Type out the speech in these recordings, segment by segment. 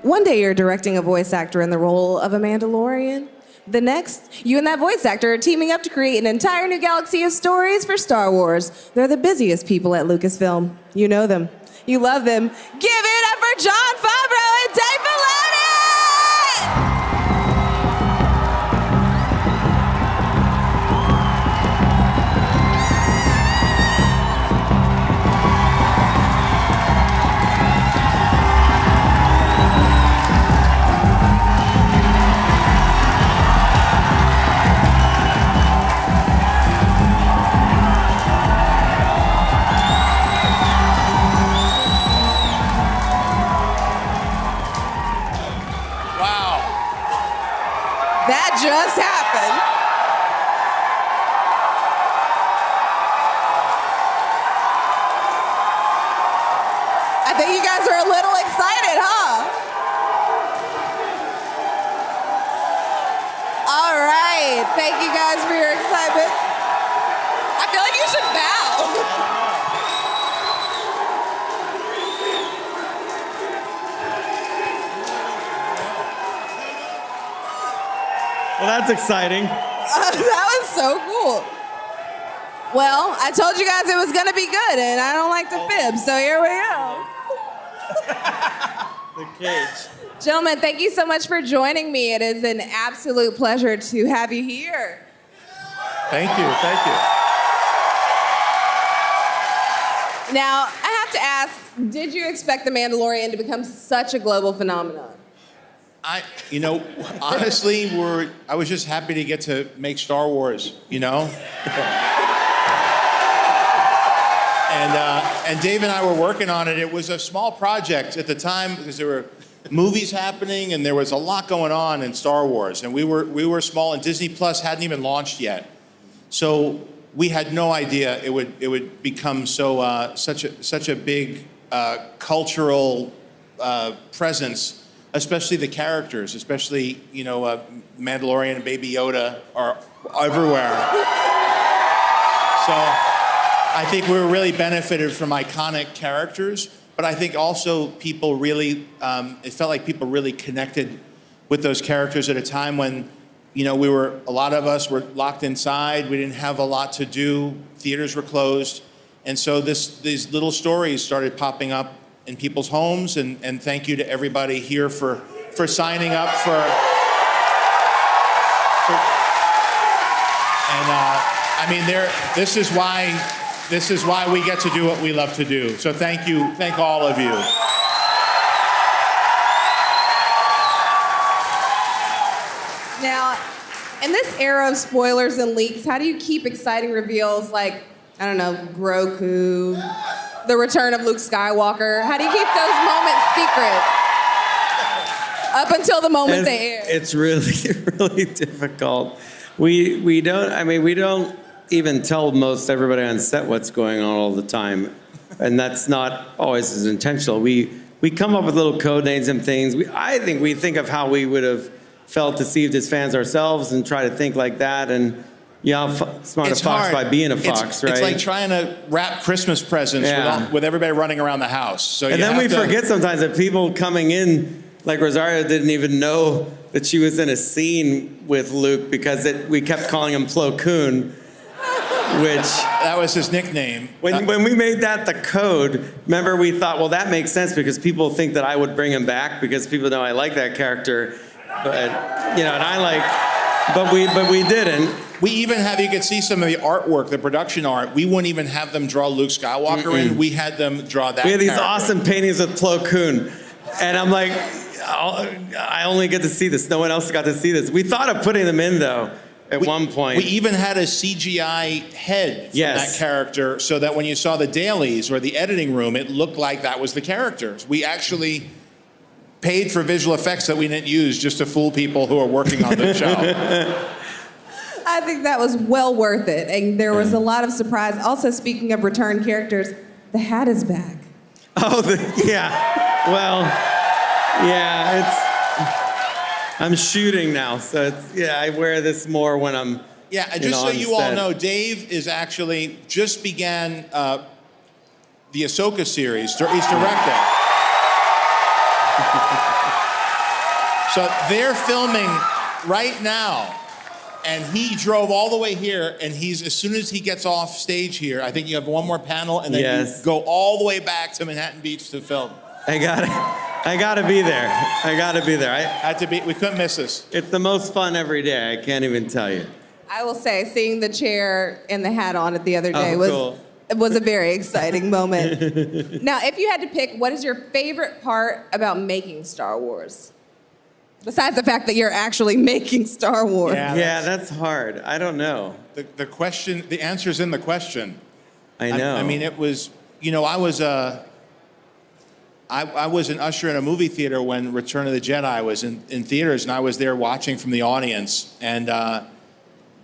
One day you're directing a voice actor in the role of a Mandalorian. The next, you and that voice actor are teaming up to create an entire new galaxy of stories for Star Wars. They're the busiest people at Lucasfilm. You know them. You love them. Give it up for Jon Favreau and Dave Filoni! That just happened. I think you guys are a little excited, huh? All right. Thank you guys for your excitement. I feel like you should bow. Well, that's exciting. That was so cool. Well, I told you guys it was going to be good, and I don't like to fib, so here we go. The cage. Gentlemen, thank you so much for joining me. It is an absolute pleasure to have you here. Thank you, thank you. Now, I have to ask, did you expect The Mandalorian to become such a global phenomenon? Honestly, I was just happy to get to make Star Wars, and Dave and I were working on it. It was a small project at the time because there were movies happening and there was a lot going on in Star Wars, and we were small, and Disney Plus hadn't even launched yet, so we had no idea it would become such a big cultural presence. Especially the characters, especially, Mandalorian and Baby Yoda are everywhere. So I think we really benefited from iconic characters, but I think also people really, it felt like people really connected with those characters at a time when, a lot of us were locked inside, we didn't have a lot to do, theaters were closed, and so these little stories started popping up in people's homes, and thank you to everybody here for signing up this is why we get to do what we love to do. So thank all of you. Now, in this era of spoilers and leaks, how do you keep exciting reveals like, I don't know, Grogu, the return of Luke Skywalker? How do you keep those moments secret up until the moment they air? It's really, really difficult. We don't even tell most everybody on set what's going on all the time, and that's not always as intentional. We come up with little code names and things. I think we think of how we would have felt deceived as fans ourselves and try to think like that, and smart a fox by being a fox, right? It's like trying to wrap Christmas presents with everybody running around the house. So and then we forget sometimes that people coming in, like Rosario, didn't even know that she was in a scene with Luke because we kept calling him Plo Koon, which... That was his nickname. When we made that the code, remember we thought, well, that makes sense because people think that I would bring him back because people know I like that character, but, and I like... But we didn't. We even you could see some of the artwork, the production art. We wouldn't even have them draw Luke Skywalker in. We had them draw that. We had these character. awesome paintings with Plo Koon. And I'm like, I only get to see this. No one else got to see this. We thought of putting them in, though, at one point. We even had a CGI head from that character so that when you saw the dailies or the editing room, it looked like that was the characters. We actually paid for visual effects that we didn't use just to fool people who are working on the show. I think that was well worth it, and there was a lot of surprise. Also, speaking of return characters, the hat is back. Oh, well, I'm shooting now, so I wear this more when I'm just so you all know, Dave is actually just began the Ahsoka series. He's directing. So they're filming right now, and he drove all the way here, and as soon as he gets off stage here, I think you have one more panel, and then you go all the way back to Manhattan Beach to film. I gotta be there. We couldn't miss this. It's the most fun every day. I can't even tell you. I will say, seeing the chair and the hat on it the other day Cool. was a very exciting moment. Now, if you had to pick, what is your favorite part about making Star Wars? Besides the fact that you're actually making Star Wars. Yeah, that's hard. I don't know. The answer's in the question. I know. I mean, it was, I was an usher in a movie theater when Return of the Jedi was in theaters, and I was there watching from the audience. And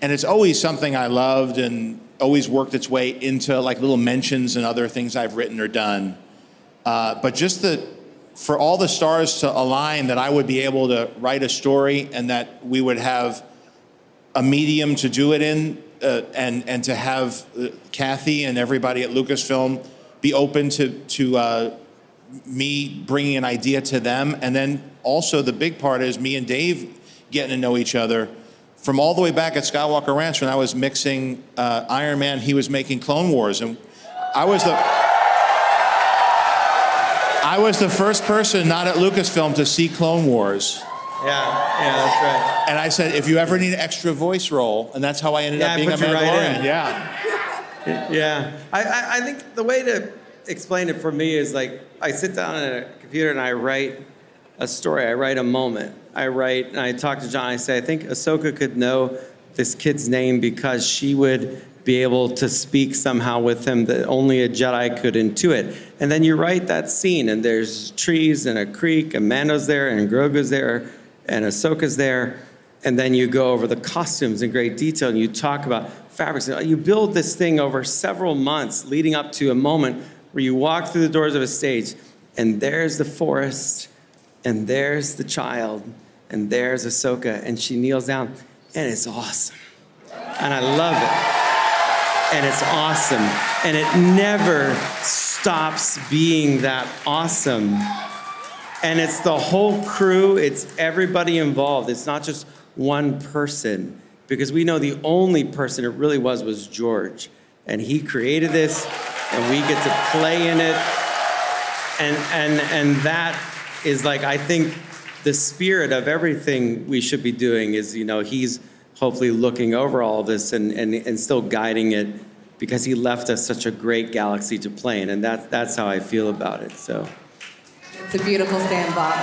it's always something I loved and always worked its way into like little mentions and other things I've written or done. But just for all the stars to align that I would be able to write a story and that we would have a medium to do it in, and to have Kathy and everybody at Lucasfilm be open to me bringing an idea to them. And then also the big part is me and Dave getting to know each other. From all the way back at Skywalker Ranch when I was mixing Iron Man, he was making Clone Wars. And I was the first person not at Lucasfilm to see Clone Wars. Yeah, that's right. And I said, if you ever need an extra voice role, and that's how I ended up being a put you right Mandalorian. in. Yeah. I think the way to explain it for me is like, I sit down at a computer and I write a story. I write a moment. And I talk to John, I say, I think Ahsoka could know this kid's name because she would be able to speak somehow with him that only a Jedi could intuit. And then you write that scene, and there's trees and a creek, and Mando's there, and Grogu's there, and Ahsoka's there. And then you go over the costumes in great detail, and you talk about fabrics. You build this thing over several months leading up to a moment where you walk through the doors of a stage, and there's the forest, and there's the child, and there's Ahsoka, and she kneels down, and it's awesome. And I love it. And it's awesome. And it never stops being that awesome. And it's the whole crew, it's everybody involved. It's not just one person, because we know the only person it really was George. And he created this, and we get to play in it. And that is like, I think the spirit of everything we should be doing is, he's hopefully looking over all of this and still guiding it, because he left us such a great galaxy to play in, and that's how I feel about it. So it's a beautiful sandbox.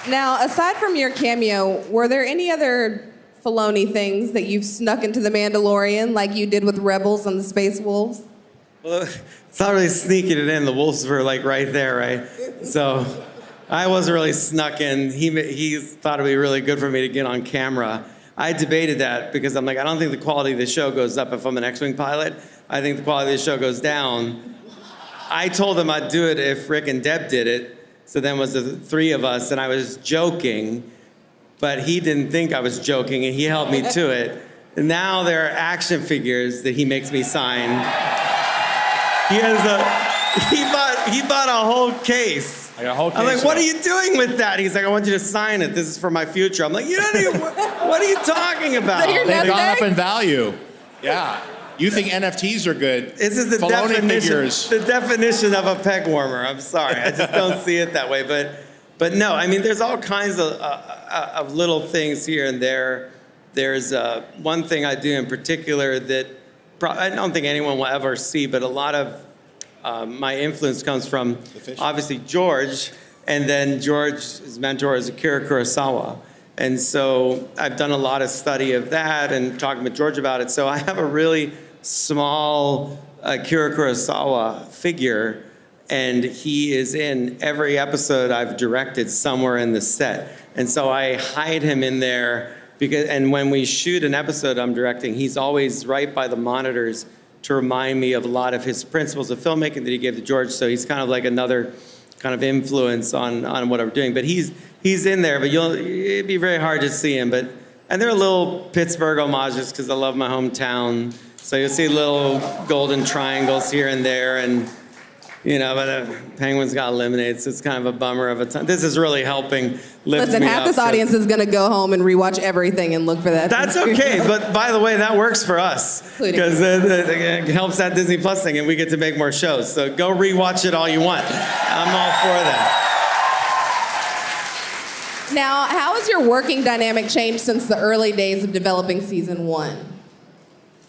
Now, aside from your cameo, were there any other Filoni things that you've snuck into The Mandalorian, like you did with Rebels and the Space Wolves? Well, it's not really sneaking it in. The wolves were like right there, right? So I wasn't really snuck in. He thought it'd be really good for me to get on camera. I debated that because I'm like, I don't think the quality of the show goes up if I'm an X-Wing pilot. I think the quality of the show goes down. I told him I'd do it if Rick and Deb did it. So then it was the three of us, and I was joking, but he didn't think I was joking, and he held me to it. And now there are action figures that he makes me sign. He bought a whole case. I'm like, what are you doing with that? He's like, I want you to sign it. This is for my future. I'm like, you don't even, what are you talking about? They've gone up in value. Yeah. You think NFTs are good. This is the definition of a peg warmer. I'm sorry. I just don't see it that way. But no, I mean, there's all kinds of little things here and there. There's one thing I do in particular that I don't think anyone will ever see, but a lot of my influence comes from, obviously, George, and then George's mentor is Akira Kurosawa. And so I've done a lot of study of that and talking with George about it. So I have a really small Akira Kurosawa figure, and he is in every episode I've directed somewhere in the set. And so I hide him in there, and when we shoot an episode I'm directing, he's always right by the monitors to remind me of a lot of his principles of filmmaking that he gave to George. So he's kind of like another kind of influence on what I'm doing. But he's in there, but it'd be very hard to see him. And there are little Pittsburgh homages because I love my hometown. So you'll see little golden triangles here and there. And but the Penguins got eliminated, so it's kind of a bummer of a time. This is really helping lift Listen, me half up. this audience is going to go home and rewatch everything and look for that. That's okay, but by the way, that works for us Including because it helps that Disney Plus thing, and we get to make more shows. So go rewatch it all you want. I'm all for that. Now, how has your working dynamic changed since the early days of developing season 1?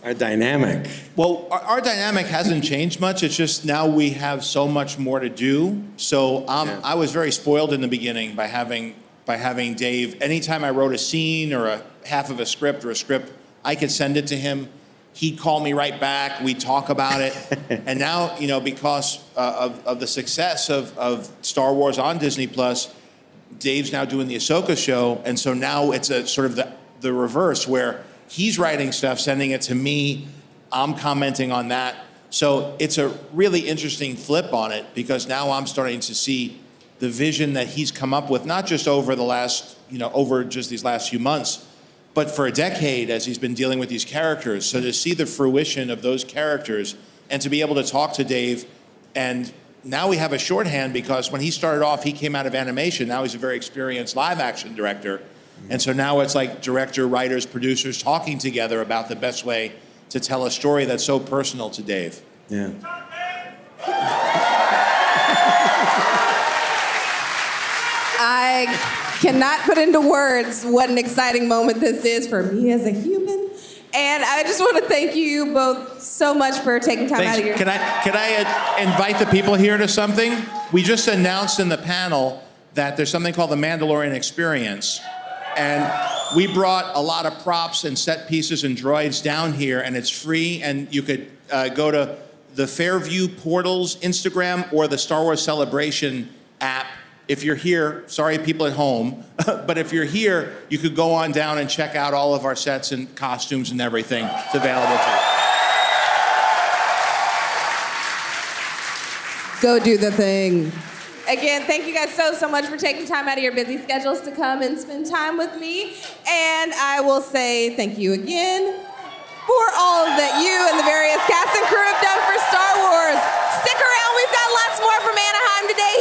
Our dynamic. Well, our dynamic hasn't changed much. It's just now we have so much more to do. So I was very spoiled in the beginning by having Dave. Anytime I wrote a scene or a half of a script or a script, I could send it to him. He'd call me right back. We'd talk about it. And now, because of the success of Star Wars on Disney Plus, Dave's now doing the Ahsoka show. And so now it's a sort of the reverse where he's writing stuff, sending it to me. I'm commenting on that. So it's a really interesting flip on it because now I'm starting to see the vision that he's come up with, not just over the last, over just these last few months, but for a decade as he's been dealing with these characters. So to see the fruition of those characters and to be able to talk to Dave, and now we have a shorthand because when he started off, he came out of animation. Now he's a very experienced live action director. And so now it's like director, writers, producers talking together about the best way to tell a story that's so personal to Dave. Yeah. I cannot put into words what an exciting moment this is for me as a human. And I just want to thank you both so much for taking time out of your... Can I invite the people here to something? We just announced in the panel that there's something called the Mandalorian Experience. And we brought a lot of props and set pieces and droids down here, and it's free. And you could go to the Fairview Portals Instagram or the Star Wars Celebration app. If you're here, sorry people at home, but if you're here, you could go on down and check out all of our sets and costumes and everything. It's available to you. Go do the thing. Again, thank you guys so much for taking time out of your busy schedules to come and spend time with me. And I will say thank you again for all that you and the various cast and crew have done for Star Wars. Stick around, we've got lots more from Anaheim today.